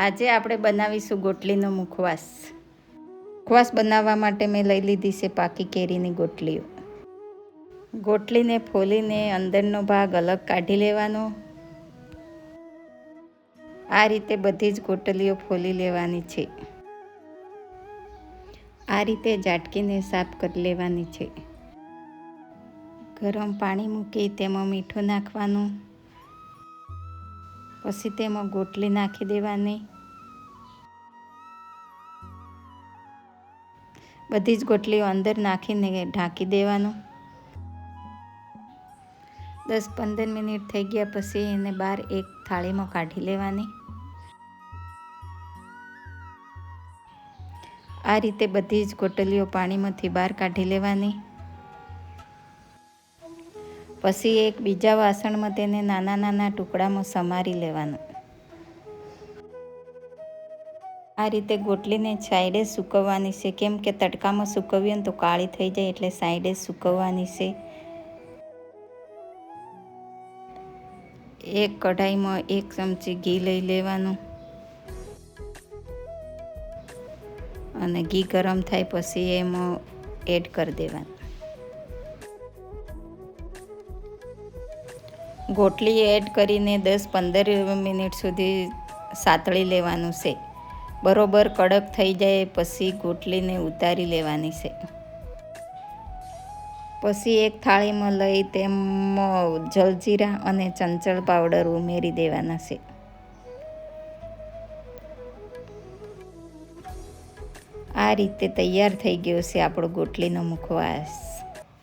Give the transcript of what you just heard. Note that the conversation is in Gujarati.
આજે આપણે બનાવીશું ગોટલીનો મુખવાસ. મુખવાસ બનાવવા માટે મેં લઈ લીધી છે પાકી કેરીની ગોટલીઓ. ગોટલીને ફોલીને અંદરનો ભાગ અલગ કાઢી લેવાનો. આ રીતે બધી જ ગોટલીઓ ફોલી લેવાની છે. આ રીતે ઝાટકીને સાફ કરી લેવાની છે. ગરમ પાણી મૂકી તેમાં મીઠું નાખવાનું. પછી તેમાં ગોટલી નાખી દેવાની. બધી જ ગોટલીઓ અંદર નાખીને ઢાંકી દેવાનું. 10-15 મિનિટ થઈ ગયા પછી એને બહાર એક થાળીમાં કાઢી લેવાની. આ રીતે બધી જ ગોટલીઓ પાણીમાંથી બહાર કાઢી લેવાની. પછી એક બીજા વાસણમાં તેને નાના નાના ટુકડામાં સમારી લેવાનું. આ રીતે ગોટલીને સાઈડે સૂકવવાની છે, કેમ કે તડકામાં સૂકવીએ ને તો કાળી થઈ જાય, એટલે સાઈડે સૂકવવાની છે. એક કઢાઈમાં 1 ચમચી ઘી લઈ લેવાનું અને ઘી ગરમ થાય પછી એમાં એડ કરી દેવાનું. ગોટલી એડ કરીને 10-15 મિનિટ સુધી સાતળી લેવાનું છે. બરોબર કડક થઈ જાય પછી ગોટલીને ઉતારી લેવાની છે. પછી એક થાળીમાં લઈ તેમાં જલજીરા અને ચંચળ પાવડર ઉમેરી દેવાના છે. આ રીતે તૈયાર થઈ ગયો છે આપણો ગોટલીનો મુખવાસ.